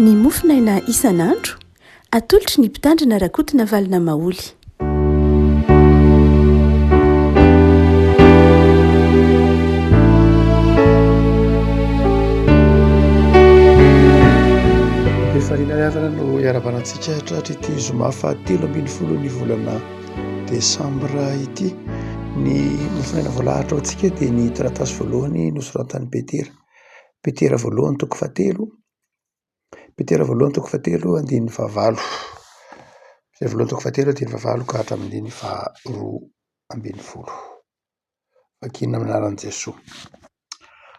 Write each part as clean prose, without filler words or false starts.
Ny mofinaina isan'andro atolotry ny mpitandrina rakotina valina maoly. Farinana no iaravanantsika hatratr'ity zoma fahatelo ambin'ny folo ny volana desambra ity. Ny mofinaina voalahatra ao antsika dia ny taratasy voalohany nosoratan'i Petera voalohany toko fahatelo, Petera voalohany toko fahatelo andininy fahavalo, Petera voalohany toko fahatelo andininy fahavalo ka hatramin'ny faharoa ambin'ny folo. Vakina amin'ny anaran'i Jesoa.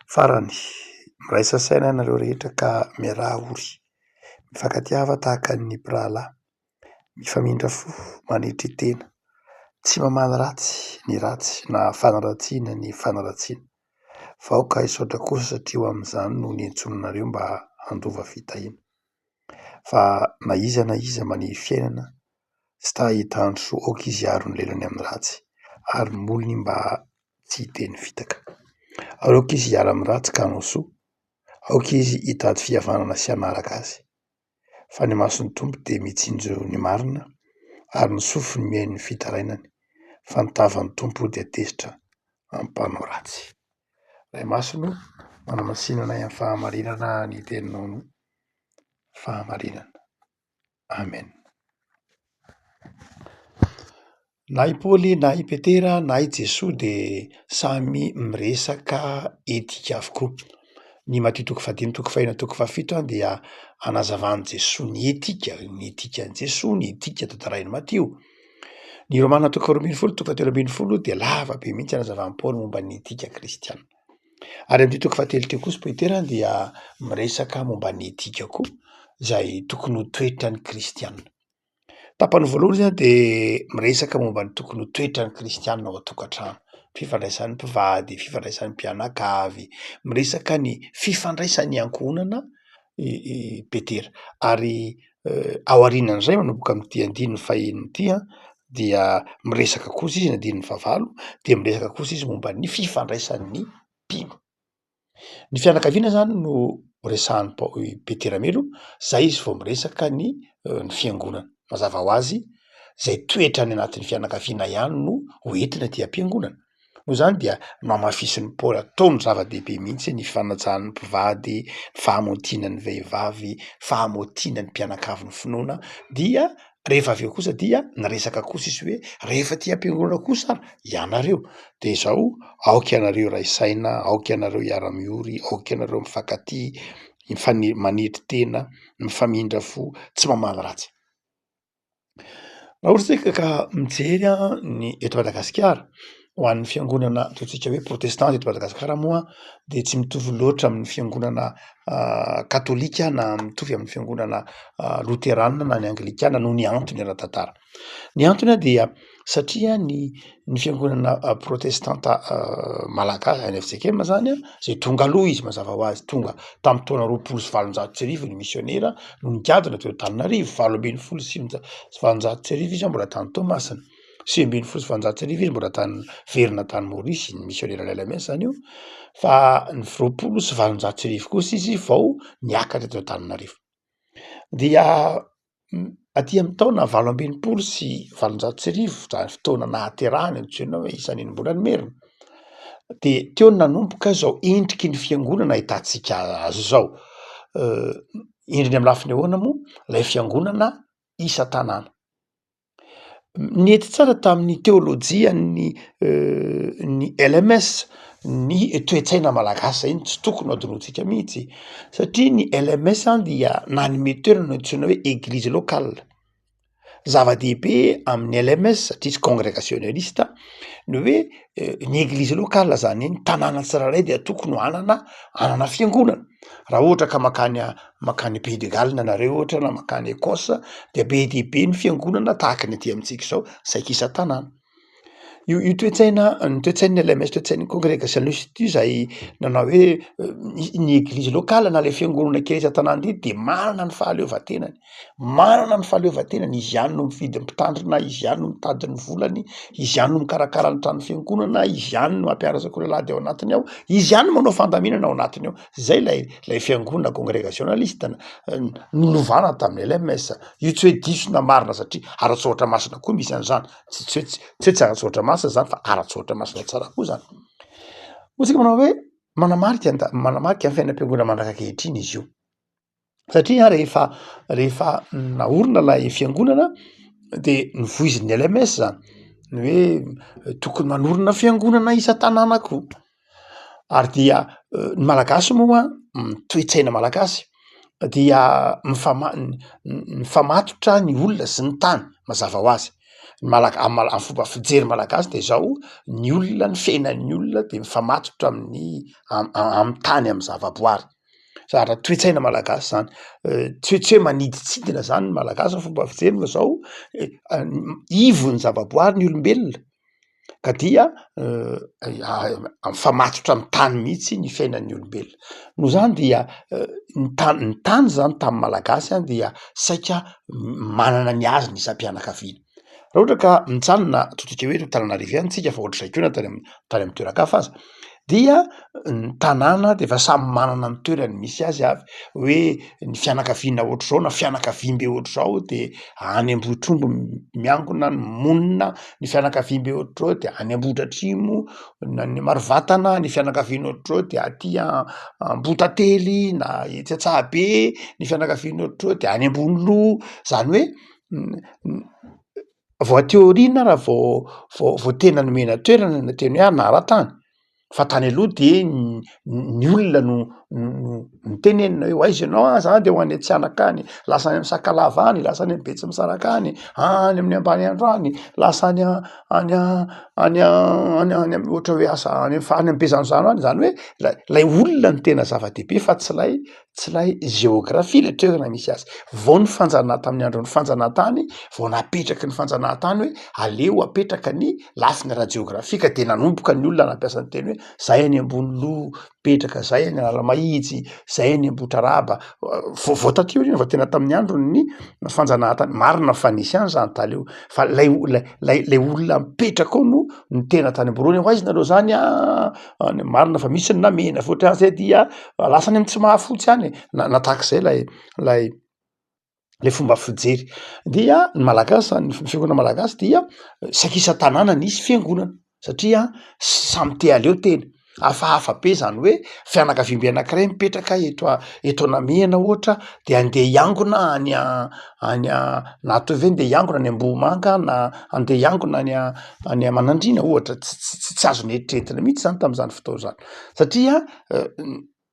Farany miraisa saina ianareo rehetra ka miarah ory, mifankatiava tahaka ny mpirahalahy, mifamindra fo manitry tena, tsy mamany ratsy ny ratsy na fanaratsiana ny fanaratsiana. Vaoka hisaotra kosa satria ho amin'izany no niantsonanareo mba handova fitahina. Fa na iza maniry fiainana tsy tahita andro soa aoka izy aro ny lelany amin'ny ratsy ary molony mba tsy hiteny fitaka. Aoka izy hiara amin'ny ratsy ka hanao soa, aoka izy hitady fihavanana sy hanaraka azy. Fa ny mason'ny tompo dia mitsinjo ny marina ary ny sofiny mihaino ny fitarainany, fa ny tavan'ny tompo dia tezitra amin'ny mpanao ratsy. Ray Masino manamasinana amin'ny fahamarinana ny teninao no fahamarinana. Amen. Na i Paoly na i Petera na i Jesoa dia samy miresaka etika avokoa. Ny Matteo toko fahadimy toko fahaenina toko fahafito dia anazavan'i Jesoa ny etikan'i Jesoa, ny etika tantarain'i Matteo. Ny Romana toko faharoa ambin'ny folo toko fahatelo ambin'ny folo dia lava be mihitsy anazavan'i Paoly momba ny etika kristiana. Ary amin'ny toko fahatelo teo kosa Petera dia miresaka momba ny etika koa izay tokony ho toetran'ny kristiana. Tapany voalohany zany dia miresaka momba ny tokony ho toetran'ny kristiana ao an-tokantrano, fifandraisan'ny mpivady, fifandraisan'ny mpianakavy, miresaka ny fifandraisan'ny ankohonana Petera. Ary ao aorianan'izay manomboka amin'ity andininy fahaenina ity dia miresaka kosa izy ny andininy fahavalo dia miresaka kosa izy momba ny fifandraisan'ny mpino. Ny fianakaviana zany no resahan'i Petera melo, zay izy vao miresaka ny fiangonana. Mazava ho azy izay toetrany anatin'ny fianakaviana ihany no hoentina aty am-piangonana. Noho izany dia mamafisin'ny Paoly ataony zava-dehibe mihitsy ny fanajan'ny mpivady, fahamotiana ny vehivavy, fahamotiana ny mpianakavy ny finoana, dia rehefa avy eo kosa dia niresaka kosa izy hoe rehefa aty am-piangonana kosa ianareo dia izao aoka ianareo ray saina, aoka ianareo hiara-miory, aoka ianareo mifankatia, manitry tena, mifamindra fo, tsy mamany ratsy. Raha ohatra tsika ka mijery ny eto Madagasikara, ho an'ny fiangonana ataontsika hoe protestanta eto Madagasikara moa dia tsy mitovy loatra amin'ny fiangonana katolika na mitovy amin'ny fiangonana loterana na ny anglikana noho ny antony ara-tantara. Ny antony dia satria ny fiangonana protestanta malagasy any F-Jekema zany izay tonga aloha izy mazava ho azy, tonga tamin'ny taona roapolo sy valonjato sy arivo ny misionera no nikadina teo Antananarivo, valo ambin'ny folo sy valonjato sy arivo izy mbola tany Tomasina, sivy ambin'ny folo sy valonjato sy arivo izy mbola tany verina tany Maorisy, ny misionera Lalamesa zany io, fa ny roapolo sy valonjato sy arivo kosa izy vao niakatra teo Antananarivo. Dia aty amin'ny taona valo ambin'ny folo sy valonjato sy arivo, zany fotoana nahaterahany antsoina hoe isan'ny mbola nimerina, dia teo nanomboka zao endriky ny fiangonana ahitantsika azy zao. Indriny amin'ny lafiny ahoana moa ilay fiangonana isan-tanàna. Nety tsara tamin'ny teolojia ny LMS ny toe-tsaina malagasy zay tsy tokony adonoantsika mihitsy, satria ny LMS dia nanome toerana antsoina hoe église locale. Zava-dehibe amin'ny LMS satria tsy congrégationaliste ny hoe ny église locale zany ny tanàna tsirairay dia tokony hanana fiangonana. Raha ohatra ka makany Pays de Galles nareo ohatra na makany Écosse dia be dehibe ny fiangonana tahaka ny aty amintsika izao saika isan-tanàna. io toetsaina ny toetsain'ny LMS toetsain'ny congrégationaliste io zay nanao hoe ny église locale na le fiangonana kely isan-tanàna ity de manana ny fahaleovantenany, manana ny fahaleovantenany, izy ihany no mifidy ny mpitandrina, izy ihany no mitady ny volany, izy ihany no mikarakara ny trano fiangonana, izy ihany no mampianatra kolalady ao anatiny ao, izy ihany no manao fandaminana ao anatiny ao. Zay lay fiangonana congrégationaliste nolovana tamin'ny LMS. Io tsy hoe diso na marina satria ara-tsoatra masina koa misy an'zany, tsy hoe ara-tsoatra masina zany fa ara-tsoatra masina tsara koa zany. Hotsika manao hoe manamarika ny fiainam-piangonana mandrak-ankehitriny izy io. Satria rehefa naorina lay fiangonana de nivoizin'ny LMS zany, ny hoe tokony manorina fiangonana isan-tanàna koa. Ary dia ny malagasy moa toetsaina malagasy dia mifamatotra ny olona sy ny tany mazava ho azy. Amin'ny fomba fijery malagasy de zao ny olona, ny fiainan'ny olona de mifamatotra amin'ny tany, amin'ny zavaboary. Zara toetsaina malagasy zany. Tsy hoe maniditsidina zany ny malagasy ny fomba fijery fa zao ivon'ny zavaboary ny olombelona ka dia mifamatotra amin'ny tany mihitsy ny fiainan'ny olombelona. Noho zany dia ny tany zany tamin'ny malagasy dia saika manana ny azy ny isam-pianakaviana. Raha ohatra ka mitsanona totrika hoe Antananarivo ihany tsika fa ohatr'izay koa na tany amin'ny toeran-kafa aza, dia ny tanàna de efa samy manana ny toerany misy azy avy, hoe ny fianakaviana ohatr'izao na fianakaviam-be ohatr'izao de any Ambohitromby miangona ny monina, ny fianakaviam-be ohatr'izao de any Ambohidratrimo, ny Marivatana, ny fianakaviana ohatr'izao de aty Ambohitately na etsy Antsahabe, ny fianakaviana ohatr'izao de any Ambonilo, zany hoe vao aty aoriana raha vao tena nomena toerana na teny hoe anara-tany, fa tany aloha de ny olona no tenenina hoe aiza ianao zany de ho any Antsianaka any, lasa any amin'ny Sakalava any, lasa any amin'ny Betsimisaraka any, any amin'ny Ambaniandro any, lasa any ohatra hoe asa any amin'ny Besanjano any, zany hoe lay olona ny tena zava-dehibe fa tsy lay géographie le toerana misy azy. Vao ny fanjana tamin'ny andron'ny fanjanahantany, vao napetraky ny fanjanahantany hoe aleo apetraka ny lafiny ara-jeografika de nanomboka ny olona nampiasa ny teny hoe zay any Ambonilo petraka, zay any Analamahitsy, zay any Ambohitraraba. Vao taty aoriana vao tena tamin'ny andron'ny fanjanahantany, marina fa nisy any zany taleo, fa lay olona mipetraka ao no ny tena tany amboroany ho aiza nareo zany marina fa misy ny namena fa ohatran'izay dia lasa any amin'ny Tsimahafotsy any na tahak'izay le fomba fijery. Dia ny malagasy, ny fiangonana malagasy dia saika isan-tanàna nisy fiangonana satria samy te aleo teny. Hafahafa be zany hoe fianakaviam-be anankiray mipetraka eto Namena ohatra de andeha hiangona any na atao ve andeha hiangona any Ambohimanga na andeha hiangona any Manandrina ohatra, tsy azony eritreretina mihitsy zany tamin'izany fotoana zany satria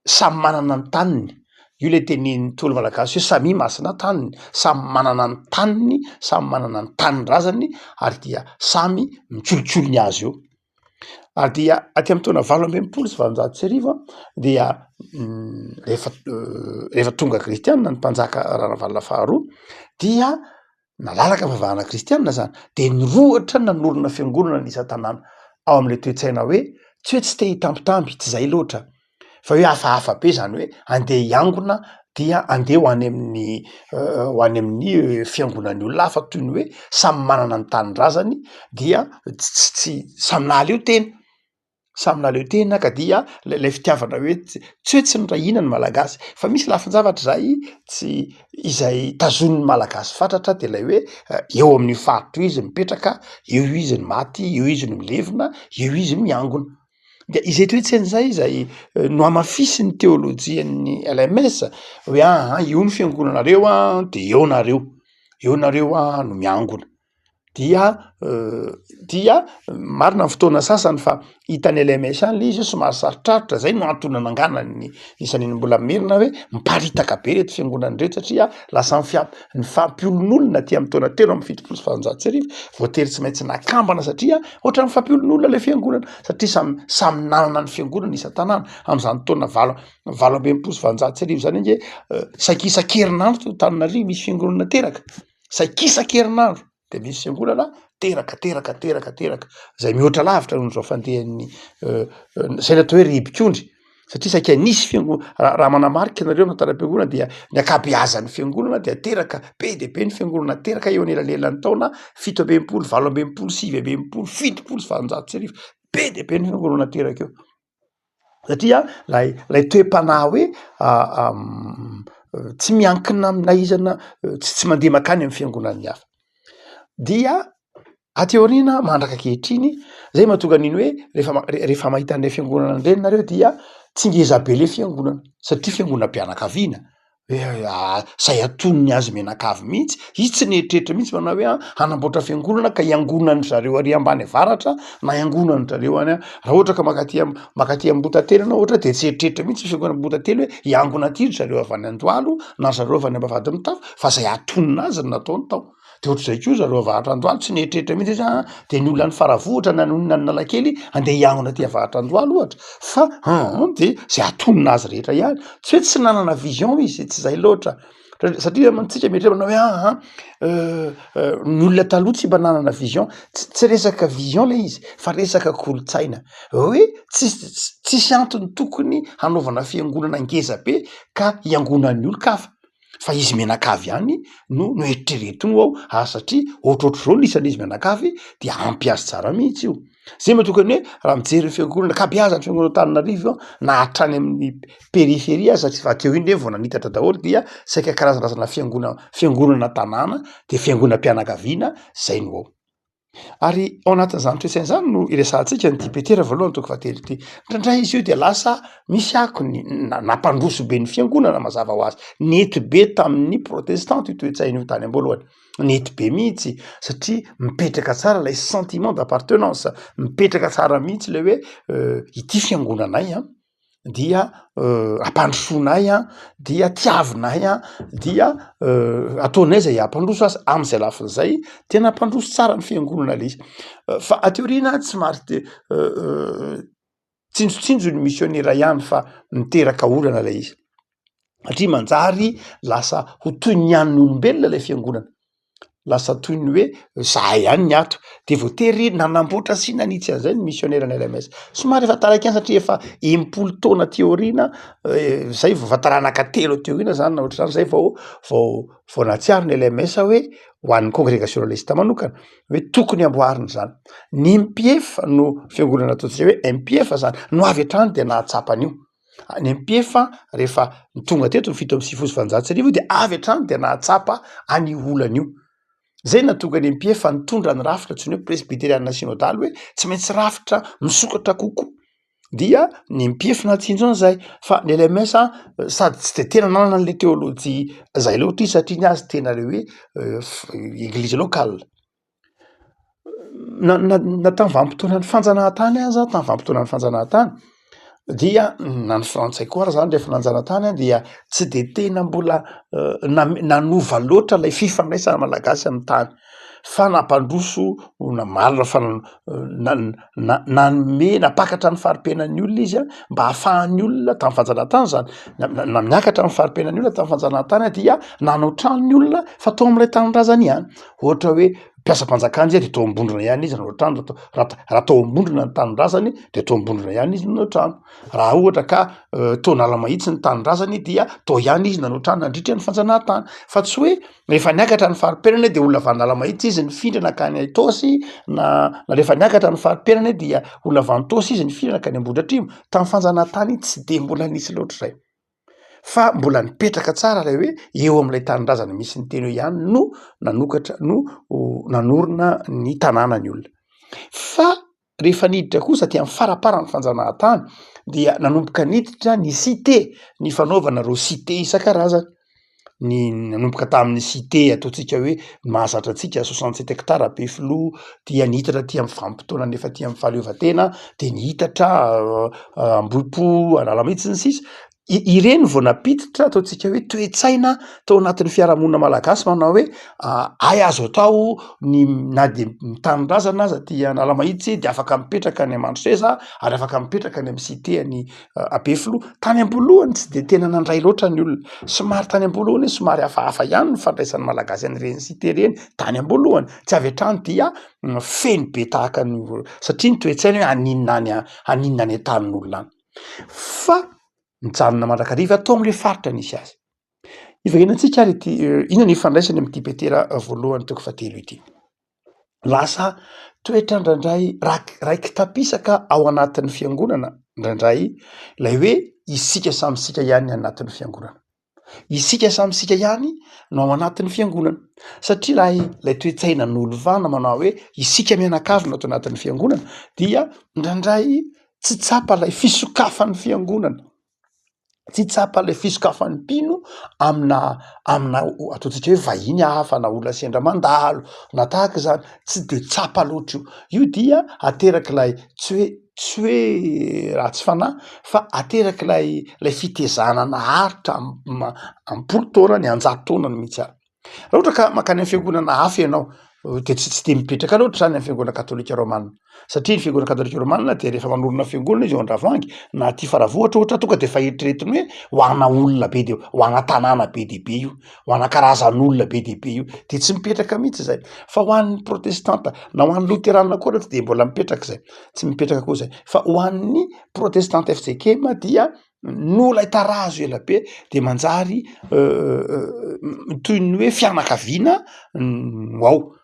samy manana ny taniny. Io le tenin'ny tolo malagasy hoe samy masina taniny, samy manana ny taniny, samy manana ny tanin-drazany ary dia samy mikolokolo ny azy eo. Ary dia aty amin'ny taona 1890 dia rehefa tonga kristianina ny mpanjaka Ranavalona faharoa dia nalalaka vavahana kristianina zany de nirohatra nanorina fiangonana ny isan-tanàna ao amin'le toe-tsaina hoe tsy te hitambitamby, tsy zay loatra fa hoe hafahafa be zany hoe andeha hiangona dia andeha ho any amin'ny fiangonan'ny olona hafa toy ny hoe samy manana ny tanin-drazany dia tsy samy naleo tena. Samy naleo tena ka dia lay fitiavana hoe tsy hoe tsy norahina ny malagasy fa misy lafin-javatra izay tazon'ny malagasy fatratra de lay hoe eo amin'ny faritra izy mipetraka, eo izy ny maty, eo izy no milevina, eo izy no miangona. De izay toe-tsaina izay no amafisy ny teolojian'ny LMS hoe io ny fiangonanareo de eo nareo no miangona. Dia marina ny fotoana sasany fa hitan'ny LMS any le izy somary sarotrarotra, zay no antony nanganany isan'iny mbola merina hoe miparitaka be reto fiangonana reto satria lasa ny fampiolon'olona aty amin'ny taona 1770 voatery tsy maintsy nakambana satria ohatran'ny fampiolon'olona le fiangonana satria samy nanana ny fiangonana isan-tanàna amin'izany taona 1870 zany hoe saikisa-kerinandro to Antananarivo misy fiangonana teraka, saikisa-kerinandro de misy fiangonana teraka zay mihoatra lavitra noho zao fandehan'ny zay natao hoe ribik'ondry satria saika nisy raha manamarika nareo natara-piangonana dia ny akabeazan'ny fiangonana dia teraka be de be ny fiangonana teraka eo anelalelan'ny taona 7 ambin'ny 8 9 ambin'ny 10 7 sy 700 be de be ny fiangonana teraka eo satria lay toe-panahy hoe tsy miankina amin'naizana tsy mandeha makany amin'ny fiangonan'ny hafa dia ateoriana mandraka kehitriny zay mahatonga an'iny hoe rehefa mahita an'lay fiangonana andreny nareo dia tsy ngeza be le fiangonana satria fiangonam-pianakaviana say atonony azy menakavy mihitsy izy tsy neritreritra mihitsy manao hoe hanamboatra fiangonana ka iangonany zareo ary ambany avaratra na iangonany zareo any raha ohatra ka makaty ambotatelo na ohatra de tsy eritreritra mihitsy fiangonana botatelo hoe iangona tiro zareo avy any Andohalo na zareo avy any ambavady mitafo fa zay atonina azy ny nataony tao de ohatr'izay koa zareo avaratra Andohalo tsy neritreritra mihitsy izy de ny olona ny faravohitra na nonina ny nalakely andeha iangona ty avaratra Andohalo ohatra fa de zay atonina azy rehetra ihany tsy hoe tsy nanana vision izy tsy zay loatra satria mantsika mietra manao hoe ny olona taloha tsy mba nanana vision tsy resaka vision le izy fa resaka kolotsaina hoe tsisy antony tokony hanaovana fiangonana ngeza be ka iangonan'ny olo-kafa fa izy menakavy ihany no eritreretiny ao satria ohatrohatro zao nisan'izy menakavy dia ampiazy tsara mihitsy io zay mahatokany hoe raha mijery fiangonana kabeazany fiangonana Antananarivo na hatrany amin'ny periferia satria fa teo iny vao nanitatra daholo dia saika karazana fiangonana tanàna de fiangonam-pianakaviana zay no ao ary ao anatin'izany toesaina zany no iresantsika ny Petera voalohany toko fahatelo ty indraindray izy io de lasa misy akony nampandroso be ny fiangonana mazava ho azy nety be tamin'ny protestante io toe-tsaina io tany am-boalohany nety be mihitsy satria mipetraka tsara lay sentiment d'appartenance mipetraka tsara mihitsy le hoe ity fiangonanay dia ampandrosoanay dia tiavinay dia ataonay zay ampandroso azy am'izay lafin'izay tena ampandroso tsara ny fiangonana le izy fa ateoriana tsy mary de tsinjotsinjo ny missionnaire ihany fa miteraka olana le izy satria manjary lasa ho toy ny an'ny olombelona le fiangonana lasa toy ny hoe zahay ihany ny ato de voatery nanamboatra sy nanitsy an'izay ny missionnaire ny LMS somary efa taraiky any satria efa 10 taona teoriana zay vao vataranaka telo teoriana zany na ohatr'izany zay vao natsiaro ny LMS hoe ho an'ny congrégationaliste manokana hoe tokony amboarina zany ny MPF no fiangonana ataontsika hoe MPF zany no avy hatrany de nahatsapany io ny MPF rehefa tonga teto ny 7 de avy hatrany de nahatsapa any olana io zay natonga ny MPF nitondra ny rafitra tsy ny hoe presbyteriana synodaly hoe tsy maintsy rafitra misokatra kokoa dia ny MPF natsinjo an'izay fa ny LMS sady tsy de tena nanana an'le teolojia zay loatra izy satria ny azy tena le hoe église locale na tamin'ny vanim-potoana ny fanjanahantany aza tamin'ny vanim-potoana ny fanjanahantany dia na ny frantsay koa ara zany rehefa nanjanahantany dia tsy de tena mbola nanova loatra lay fifandraisana malagasy amin'ny tany fa nampandroso namalina fa nanome napakatra ny fari-piainan'ny olona izy mba hahafahan'ny olona tamin'ny fanjanahantany zany na miakatra ny fari-piainan'ny olona tamin'ny fanjanahantany dia nanao tranony olona fa tao amin'ilay tanindrazany ihany ohatra hoe mpiasa-panjakana izy de tao ambondrona ihany izy nanao trano raha tao ambondrona ny tanindrazany de tao ambondrona ihany izy nanao trano raha ohatra ka tao nalamahitsy ny tanindrazany dia tao ihany izy nanao trano nandritra ny fanjanahantany fa tsy hoe rehefa niakatra ny fari-piainana dia olona avy nalamahitsy izy ny findrana ka ny Aitosy na rehefa niakatra ny fari-piainana dia olona avy Antosy izy ny findrana ka ny Ambohidratrimo tamin'ny fanjanahantany tsy de mbola nisy loatra zay fa mbola nipetraka tsara lay hoe eo amin'ilay tanindrazana misy ny teny eo ihany no nanokatra no nanorina ny tanànany olona fa rehefa niditra kosa aty amin'ny farapara ny fanjanahantany dia nanomboka niditra ny cité ny fanaovana reo cité isan-karazany ny nanomboka tamin'ny cité ataontsika hoe mahazatra antsika 67 hectares be filoha dia nihitatra aty amin'ny vanim-potoana nefa aty amin'ny fahaleovantena de nihitatra Ambohipo Analamahitsy ny sisa ireny vao napititra ataontsika hoe toe-tsaina tao anatin'ny fiarahamonina malagasy manao hoe ay azo atao na de mitanyrazana aza ty anala mahitsy de afaka mipetraka ny Amandroseza ary afaka mipetraka ny amin'ny cité any Befilo. Tany am-polohany tsy de tena nandray loatra ny olona, somary tany am-polohany somary hafahafa ihany ny fandraisan'ny malagasy an'ireny cité reny tany am-polohany, tsy avy hatrany dia feno be tahaka ny satria ny toe-tsaina hoe aninona any an-tanin'olona any. Fa mijanona mandrakariva atao am'le faritra nisy azy. Ivahenantsika ary ity inona ny ifandraisany am'ty Petera voalohany toko fahatelo ity. Lasa toetra ndraindray raiky tapisaka ao anatin'ny fiangonana ndraindray lay hoe isika samysika ihany anatin'ny fiangonana. Isika samysika ihany no ao anatin'ny fiangonana. Satria lay toe-tsaina n'olo-vana manao hoe isika mianakavy no ato anatin'ny fiangonana dia ndraindray tsy tsapa lay fisokafan'ny fiangonana. Tsy tsapa lay fisokafan'ny mpino amina ataontsika hoe vahiny hafa na olona sendra mandalo na tahaka zany, tsy de tsapa loatra io dia ateraky lay tsy hoe ratsy fanahy fa ateraky lay fitezana naharitra am-polo taona ny 100 taona mihitsy ary. Raha ohatra ka makany amin'ny fiangonana hafa ianao de tsy de mipetraka loatra zany amin'ny fiangonana katolika romanina, satria ny fiangonana katolika romanina de rehefa manorina fiangonana izy eo Andravoahangy na ty Faravohatra ohatra tonga de fa eritreretiny hoe ho ana olona be de ho ana tanàna be dehibe io, ho ana karazan'olona be dehibe io, de tsy mipetraka mihitsy zay. Fa ho an'ny protestanta na ho an'ny loterana koa tsy de mbola mipetraka zay, tsy mipetraka koa zay, fa ho an'ny protestanta FJKM dia no lay tarazo ela be de manjary toy ny hoe fianakaviana ao.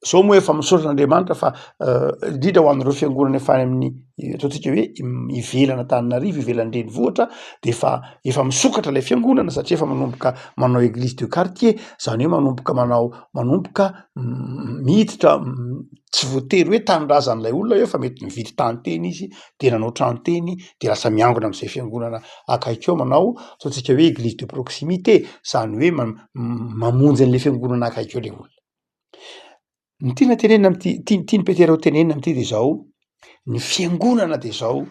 Zao moa efa misaoran'Andriamanitra fa indrindra ho an'ireo fiangonana efa amin'ny ataontsika hoe ivelana Antananarivo, ivelan'ny Renivohitra de efa misokatra lay fiangonana satria efa manomboka manao église de quartier, zany hoe manomboka miditra tsy voatery hoe tanindrazan'lay olona eo fa mety mividy tany teny izy de nanao trano teny de lasa miangona am'izay fiangonana akaiky eo manao ataontsika hoe église de proximité, zany hoe mamonjy an'le fiangonana akaiky eo le olona. Ny tiana tenenina tiany Petera ho tenenina am'ty de zao, ny fiangonana de zao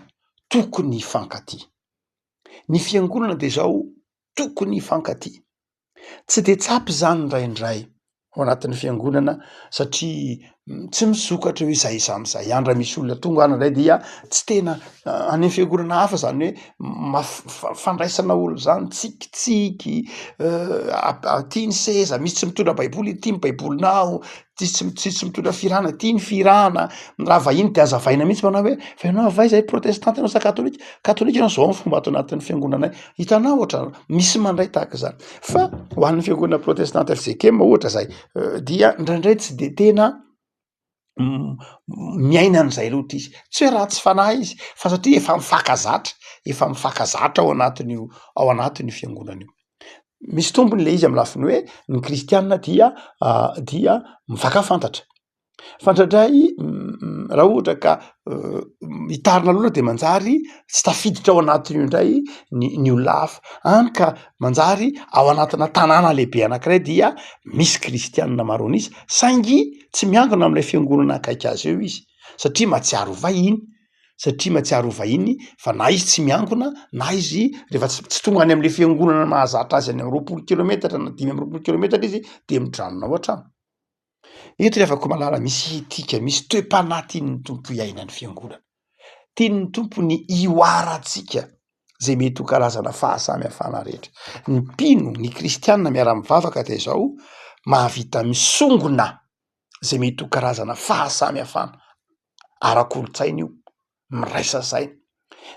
tokony hifankatia. Ny fiangonana de zao tokony hifankatia. Tsy de tsapy zany ndraindray ao anatin'ny fiangonana satria tsy misokatra hoe zay sam'zay ihany raha misy olona tonga any indray dia tsy tena any amin'ny fiangonana hafa zany hoe fandraisana olo zany tsikitsiky, ty ny seza, misy tsy mitondra baiboly ty ny baibolinao, tsy mitondra firana ty ny firana, raha vahiny de azavaina mihitsy manao hoe fa ianao avay zay protestanta ianao sa katolika, katolika ianao zao ny fomba ato anatin'ny fiangonanay, hitanao ohatra misy mandray tahaka zany. Fa ho an'ny fiangonana protestanta FJKM ohatra zay dia ndraindray tsy de tena miaina an'izay loatra izy, tsy hoe ratsy fanahy izy fa satria efa mifakazatra ao anatin'ny fiangonana io. Misy tombony le izy amin'ny lafiny hoe ny kristianina dia mifakafantatra. Fantradray raha ohatra ka hitarina loatra de manjary tsy tafiditra ao anatiny io indray ny olona hafa, hany ka manjary ao anatina tanàna lehibe anankiray dia misy kristianina maro an'isa saingy tsy miangona am'lay fiangonana akaiky azy eo izy satria mahatsiaro vahiny fa na izy tsy miangona na izy rehefa tsy tonga any am'le fiangonana mahazatra azy any amin'ny 20 kilometatra na 5 kilometatra izy de midranona ao an-trano. Eto ry afaka malala misy etika, misy toe-panahy tian'ny tompo iainan'ny fiangonana. Tian'ny tompo ny ioarantsika zay mety ho karazana fahasamihafana rehetra. Ny mpino, ny kristianina miara-mivavaka de zao mahavita misongona zay mety ho karazana fahasamihafana. Ara-kolotsaina io, miraisa saina.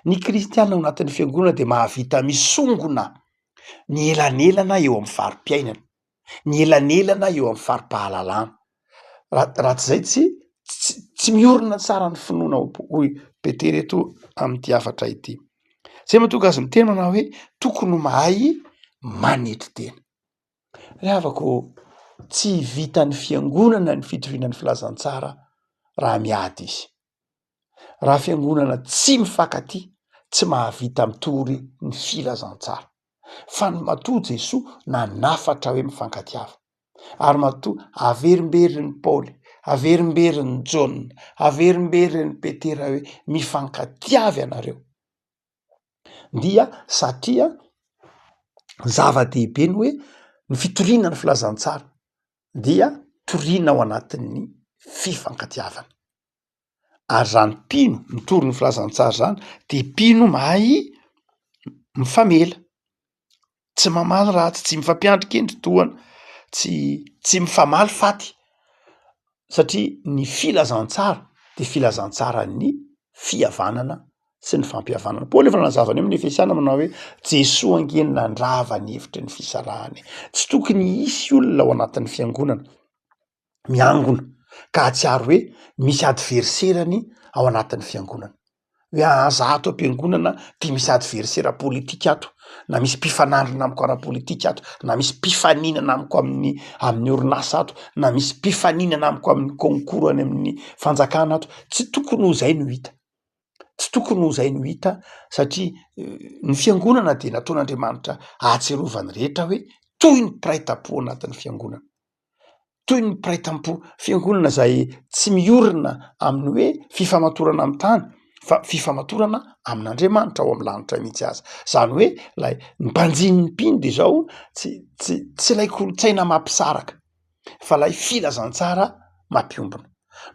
Ny kristianina ao anatin'ny fiangonana de mahavita misongona ny elanelana eo amin'ny fari-piainana, ny elanelana eo amin'ny fari-pahalalana. Raha tsy zay tsy miorina tsara ny finoana hoy Petera eto am'ty hafatra ity. Zay mahatonga azy miteny manao hoe tokony mahay manetry tena. Ry havako, tsy vitan'ny fiangonana ny fitoriana ny filazantsara raha miady izy. Raha fiangonana tsy mifankatia, tsy mahavita mitory ny filazantsara. Fa ny matoa Jesoa nanafatra hoe mifankatiava. Ary matoa averimberiny Paoly, averimberiny Jaona, averimberiny Petera hoe mifankatiava ianareo. dia satria zava-dehibe ny hoe ny fitoriana ny filazantsara dia toriana ao anatin'ny fifankatiavana ary zany mpino mitory ny filazantsara zany de mpino mahay mifamela, tsy mamaly ratsy, tsy mifampiandrika endry-dohana, tsy mifamaly faty satria ny filazantsara de filazantsarany fihavanana sy ny fampihavanana. Paoly efa nanazava any amin'ny Efesiana manao hoe Jesoa ange nandrava ny hevitry ny fisarahany. Tsy tokony hisy olona ao anatin'ny fiangonana miangona ka hatsiaro hoe misy adverserany ao anatin'ny fiangonana. Hoe zaho ato am-piangonana de misy adversera politika ato, na misy mpifanandrina amiko ara-politika ato, na misy mpifaninana amiko amin'ny orinasa ato, na misy mpifaninana amiko amin'ny concours any amin'ny fanjakana ato. Tsy tokony ho zay no hita. Tsy tokony ho zay no hita satria ny fiangonana de nataon'Andriamanitra ahatserovany rehetra hoe toy ny mpiray tam-po anatin'ny fiangonana. Toy ny mpiray tam-po fiangonana zay tsy miorina amin'ny hoe fifamatorana amin'ny tany fa fifamatorana amin'Andriamanitra ao amin'ny lanitra mihitsy aza. Zany hoe lay mpanjiny mpino de zao tsy lay kolotsaina mampisaraka fa lay filazantsara mampiombona.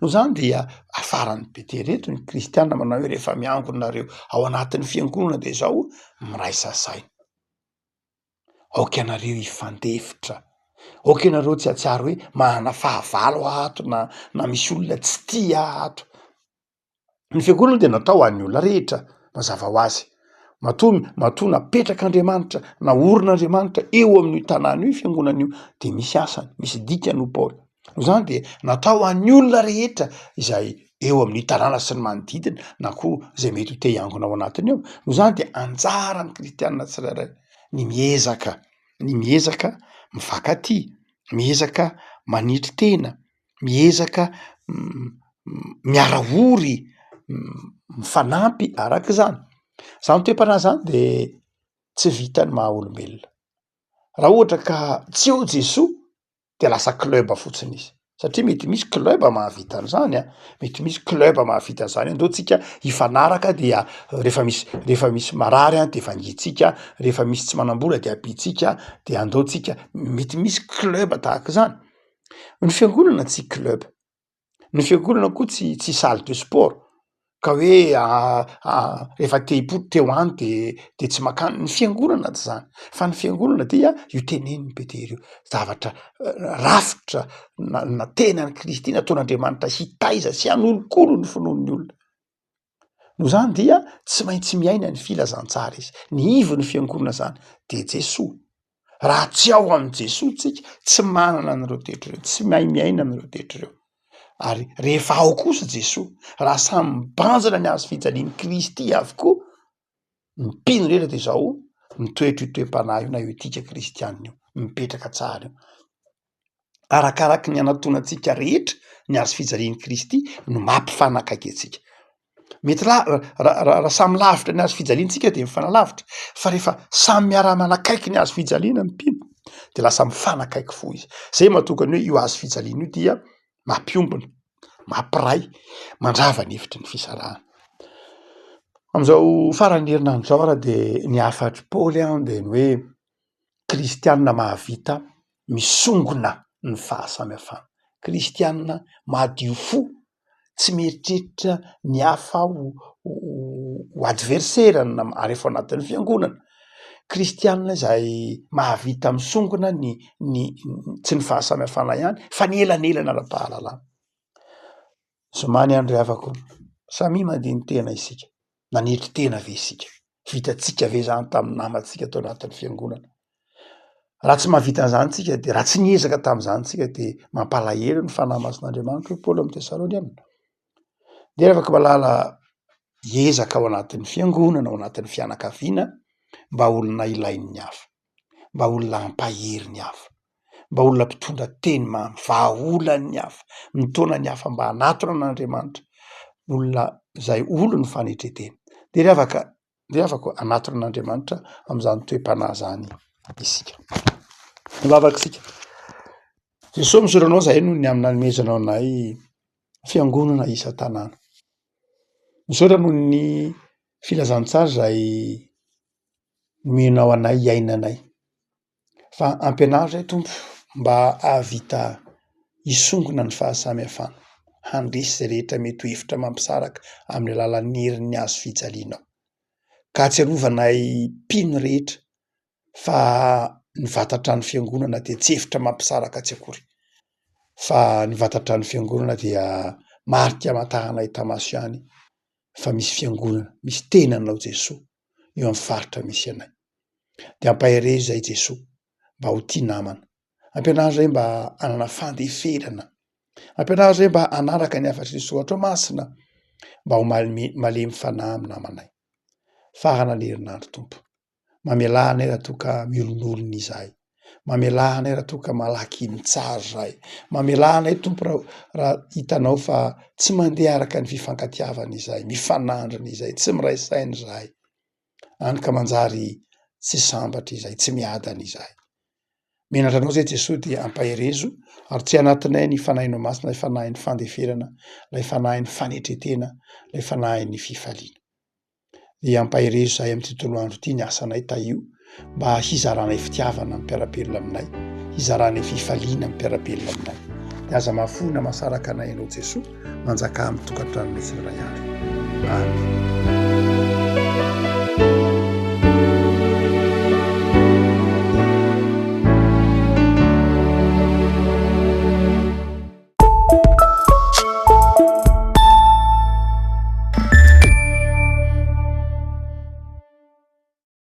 No zany dia afaran'ny Petera eto ny kristianina manao hoe rehefa miangona nareo ao anatin'ny fiangonana de zao miraisa saina. Aoka anareo hifandefitra, aoka ianareo tsy hatsiaro hoe manana fahavalo ato na misy olona tsy tia ato. Ny fiangonana de natao ho an'ny olona rehetra mazava ho azy. Matoa napetrak'Andriamanitra na orin'Andriamanitra eo amin'io tanàna io fiangonana io de misy asany, misy dikany ho Paoly. No zany de natao ho an'ny olona rehetra izay eo amin'ny tanàna sy ny manodidina na koa zay mety ho te hiangona ao anatiny eo. No zany de anjaran'ny kristianina tsirairay ny miezaka mifankatia, miezaka manitry tena, miezaka miara ory, mifanampy arak'izany. Zany toe-panahy zany de tsy vitany maha olombelona. Raha ohatra ka tsy eo Jesoa de lasa club fotsiny izy. Satria mety misy club mahavita an'zany mety misy club mahavita an'zany. Andao tsika hifanaraka dia rehefa misy marary de vangiantsika, rehefa misy tsy manam-bola de ampitsika, de andao tsika mety misy club tahak'izany. Ny fiangonana tsy club. Ny fiangonana koa tsy salle de sport ka hoe rehefa te hipotra te hoany de tsy makany. Ny fiangonana tsy zany. Fa ny fiangonana dia io tenenin'ny Petera io, zavatra rafitra na tenan'ny Kristy nataon'Andriamanitra hitaiza sy hanolokolo ny finoan'ny olona. No zany dia tsy maintsy miaina ny filazantsara izy. Ny ivon'ny fiangonana zany de Jesoa. Raha tsy ao amin'ny Jesoa tsika tsy manana an'ireo tetra ireo, tsy mahay miaina amin'ireo tetra ireo. Ary rehefa ao kosa Jesoa, raha samy mibanjana ny hazo fijalian'ny Kristy avokoa, ny mpino rehetra de zao mitoetra io toe-panahy io na io etika kristianina io, mipetraka tsara io. Arakaraky ny anatoanantsika rehetra ny hazo fijalian'ny Kristy no mampifanakaiky antsika. Mety raha samy lavitra ny hazo fijaliantsika de mifanalavitra, fa rehefa samy miara-manakaiky ny hazo fijaliana ny mpino de lasa mifanakaiky fo izy. Zay mahatonga ny hoe io hazo fijaliana io dia mampiombona, mampiray, mandrava ny hevitry ny fisarahana. Am'izao faran'ny herinandro zao ara de ny afatry Paoly de ny hoe kristianina mahavita misongona ny fahasamihafana. Kristianina madio fo, tsy mieritreritra ny hafa ho adverserany rehefa anatin'ny fiangonana. Kristianina zay mahavita misongona ny tsy ny fahasamihafana ihany fa ny elanelana ara-pahalalana. Zomany andro havako, samy mandihy ny tena isika, nanitry tena ve isika? Vitatsika ve zany tamin'ny namantsika tao anatin'ny fiangonana? Raha tsy mahavita an'izany tsika de raha tsy niezaka tamin'izany tsika de mampalahelo ny fanahy mason'Andriamanitra Paoly amin'ny Tesaloniana. De afaka malala hiezaka ao anatin'ny fiangonana, ao anatin'ny fianakaviana mba olona ilain'ny ny hafa, mba olona hampahery ny hafa, mba olona mpitondra teny mamy, vahaolany ny hafa, mitona ny hafa mba hanatona an'Andriamanitra, olona zay olo ny fanetretena. De afaka hanatona an'Andriamanitra am'izany toe-panahy zany isika. Mivavaka Jesosy misoranao zay no ny amin'ny nanomezanao anay fiangonana isa-tanàna. Misaora noho ny filazantsara zay nomenao anay iainanay. Fa ampianaro zay Tompo mba ahavita hisongona ny fahasamihafana, handresy zay rehetra mety ho hevitra mampisaraka amin'ny alalan'ny herin'ny hazo fijalianao. Ka atsiarovanay mpino rehetra fa ny vatatrano fiangonana dia tsy hevitra mampisaraka atsy akory. Fa ny vatatrano fiangonana dia marika amatahana tamaso ihany fa misy fiangonana, misy tenanao Jesoa eo amin'ny faritra misy anay. De ampahery zay Jesoa mba ho tia namana. Ampianaro zay mba hanana fandeferana. Ampianaro zay mba hanaraka ny hafatry ny soatra masina mba ho malemy fanahy amin'ny namanay. Farana l'herinandro Tompo. Mamelà anay raha toa ka miolon'olona izahay. Mamelà anay raha toa ka malaky mitsara izahay. Mamelà anay Tompo raha hitanao fa tsy mandeha araka ny fifankatiavana izahay, mifanandrina izahay, tsy miray saina izahay. Hany ka manjary tsy sambatra izahay, tsy miadana izahay. Menatra anao zay Jesoa dia ampaherezo ary tsy anatinay ny fanahinao masina, ilay fanahin'ny fandeferana, ilay fanahin'ny fanetretena, ilay fanahin'ny fifaliana. Dia ampaherezo izahay amin'ny tontolo andro ity ny asanay taio mba hizaranay fitiavana mipiarabelona aminay, hizaranay fifaliana mipiarabelona aminay. Dia aza mahafona mahasaraka anay ianao Jesoa manjaka amin'ny tokantranonay tsirairay avy. Amen.